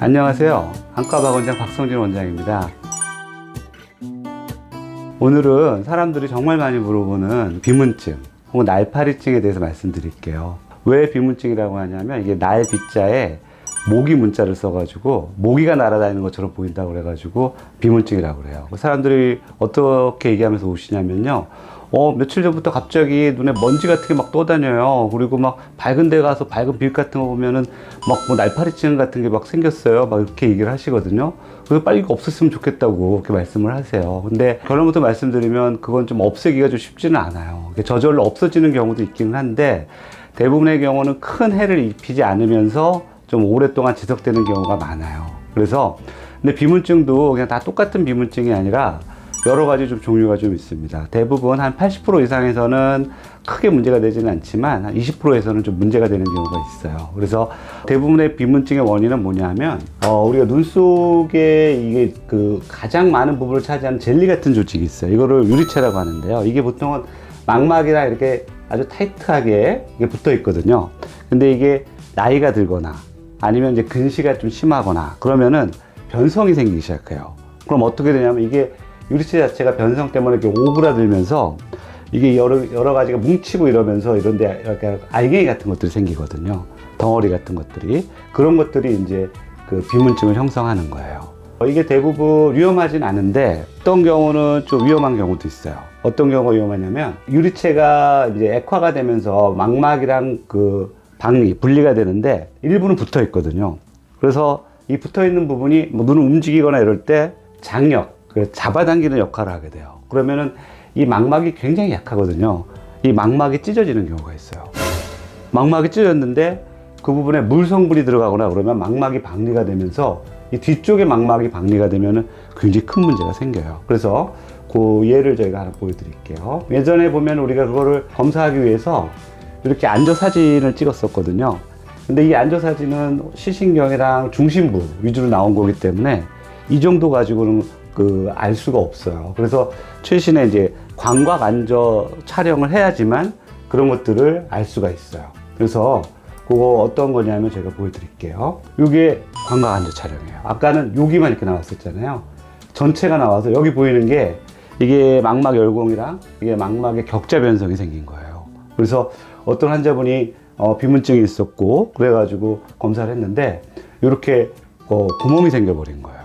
안녕하세요. 안과박원장 박성진 원장입니다. 오늘은 사람들이 정말 많이 물어보는 비문증 혹은 날파리증에 대해서 말씀드릴게요. 왜 비문증이라고 하냐면 이게 날 비자에 모기 문자를 써가지고 모기가 날아다니는 것처럼 보인다고 그래가지고 비문증이라고 그래요. 사람들이 어떻게 얘기하면서 오시냐면요. 며칠 전부터 갑자기 눈에 먼지 같은 게 막 떠다녀요. 그리고 막 밝은 데 가서 밝은 빛 같은 거 보면은 막 뭐 날파리증 같은 게 막 생겼어요. 막 이렇게 얘기를 하시거든요. 그래서 빨리 이거 없었으면 좋겠다고 그렇게 말씀을 하세요. 근데 결론부터 말씀드리면 그건 좀 없애기가 좀 쉽지는 않아요. 저절로 없어지는 경우도 있기는 한데 대부분의 경우는 큰 해를 입히지 않으면서 좀 오랫동안 지속되는 경우가 많아요. 그래서 근데 비문증도 그냥 다 똑같은 비문증이 아니라 여러 가지 좀 종류가 좀 있습니다. 대부분 한 80% 이상에서는 크게 문제가 되지는 않지만 한 20%에서는 좀 문제가 되는 경우가 있어요. 그래서 대부분의 비문증의 원인은 뭐냐면 우리가 눈 속에 이게 그 가장 많은 부분을 차지하는 젤리 같은 조직이 있어요. 이거를 유리체라고 하는데요. 이게 보통은 망막이랑 이렇게 아주 타이트하게 이게 붙어 있거든요. 근데 이게 나이가 들거나 아니면 이제 근시가 좀 심하거나 그러면은 변성이 생기기 시작해요. 그럼 어떻게 되냐면 이게 유리체 자체가 변성 때문에 이렇게 오그라들면서 이게 여러 가지가 뭉치고 이러면서 이런데 이렇게 알갱이 같은 것들이 생기거든요. 덩어리 같은 것들이. 그런 것들이 이제 그 비문증을 형성하는 거예요. 이게 대부분 위험하진 않은데 어떤 경우는 좀 위험한 경우도 있어요. 어떤 경우가 위험하냐면 유리체가 이제 액화가 되면서 망막이랑 그 박리, 분리가 되는데 일부는 붙어 있거든요. 그래서 이 붙어 있는 부분이 뭐 눈을 움직이거나 이럴 때 장력, 잡아당기는 역할을 하게 돼요. 그러면은 이 망막이 굉장히 약하거든요. 이 망막이 찢어지는 경우가 있어요. 망막이 찢어졌는데 그 부분에 물 성분이 들어가거나 그러면 망막이 박리가 되면서 이 뒤쪽에 망막이 박리가 되면은 굉장히 큰 문제가 생겨요. 그래서 그 예를 저희가 하나 보여드릴게요. 예전에 보면 우리가 그거를 검사하기 위해서 이렇게 안저 사진을 찍었었거든요. 근데 이 안저 사진은 시신경이랑 중심부 위주로 나온 거기 때문에 이 정도 가지고는 알 수가 없어요. 그래서 최신의 이제 광각 안저 촬영을 해야지만 그런 것들을 알 수가 있어요. 그래서 그거 어떤 거냐면 제가 보여드릴게요. 이게 광각 안저 촬영이에요. 아까는 여기만 이렇게 나왔었잖아요. 전체가 나와서 여기 보이는 게 이게 망막 열공이랑 이게 망막의 격자 변성이 생긴 거예요. 그래서 어떤 환자분이 비문증이 있었고 그래가지고 검사를 했는데 이렇게 구멍이 생겨버린 거예요.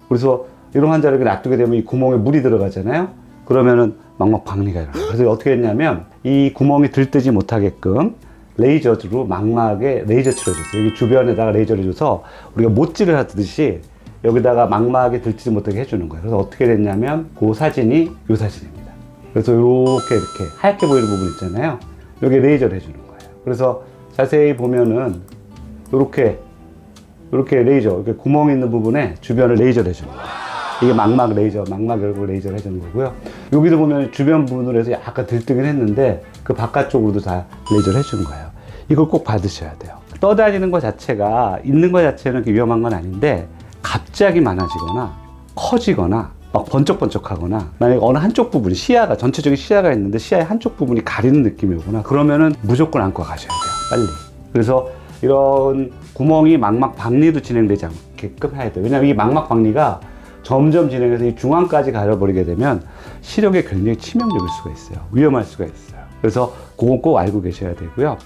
그래서 이런 환자를 놔두게 되면 이 구멍에 물이 들어가잖아요. 그러면은 망막 박리가 일어나요. 그래서 어떻게 했냐면 이 구멍이 들뜨지 못하게끔 레이저로 망막에 레이저 치료해줬어요. 여기 주변에다가 레이저를 줘서 우리가 못질을 하듯이 여기다가 망막에 들뜨지 못하게 해주는 거예요. 그래서 어떻게 됐냐면 그 사진이 이 사진입니다. 그래서 이렇게 하얗게 보이는 부분 있잖아요. 여기 레이저를 해주는 거예요. 그래서 자세히 보면은 이렇게 레이저, 이렇게 구멍 있는 부분에 주변을 레이저를 해주는 거예요. 이게 망막 레이저, 망막 열고 레이저를 해주는 거고요. 여기도 보면 주변 부분으로 해서 약간 들뜨긴 했는데 그 바깥쪽으로도 다 레이저를 해주는 거예요. 이걸 꼭 받으셔야 돼요. 떠다니는 것 자체가 있는 것 자체는 위험한 건 아닌데 갑자기 많아지거나 커지거나 막 번쩍번쩍하거나 만약에 어느 한쪽 부분이 시야가 전체적인 시야가 있는데 시야의 한쪽 부분이 가리는 느낌이 오거나 그러면은 무조건 안과 가셔야 돼요. 빨리. 그래서 이런 구멍이 망막 박리도 진행되지 않게끔 해야 돼요. 왜냐하면 이 망막 박리가 점점 진행해서 이 중앙까지 가려버리게 되면 시력에 굉장히 치명적일 수가 있어요. 위험할 수가 있어요. 그래서 그건 꼭 알고 계셔야 되고요.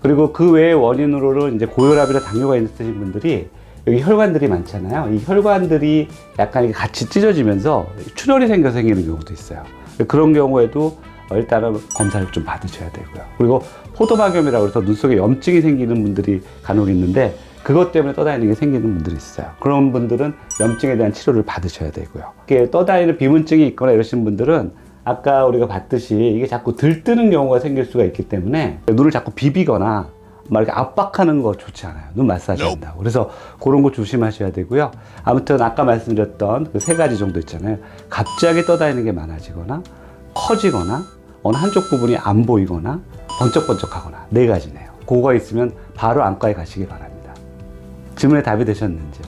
그리고 그 외의 원인으로는 이제 고혈압이나 당뇨가 있으신 분들이 여기 혈관들이 많잖아요. 이 혈관들이 약간 같이 찢어지면서 출혈이 생겨서 생기는 경우도 있어요. 그런 경우에도 일단은 검사를 좀 받으셔야 되고요. 그리고 포도막염이라고 해서 눈 속에 염증이 생기는 분들이 간혹 있는데 그것 때문에 떠다니는 게 생기는 분들이 있어요. 그런 분들은 염증에 대한 치료를 받으셔야 되고요. 이렇게 떠다니는 비문증이 있거나 이러신 분들은 아까 우리가 봤듯이 이게 자꾸 들뜨는 경우가 생길 수가 있기 때문에 눈을 자꾸 비비거나 막 이렇게 압박하는 거 좋지 않아요. 눈 마사지 한다고. 그래서 그런 거 조심하셔야 되고요. 아무튼 아까 말씀드렸던 그 세 가지 정도 있잖아요. 갑자기 떠다니는 게 많아지거나 커지거나 어느 한쪽 부분이 안 보이거나 번쩍번쩍하거나 네 가지네요. 그거가 있으면 바로 안과에 가시기 바랍니다. 질문에 답이 되셨는지요?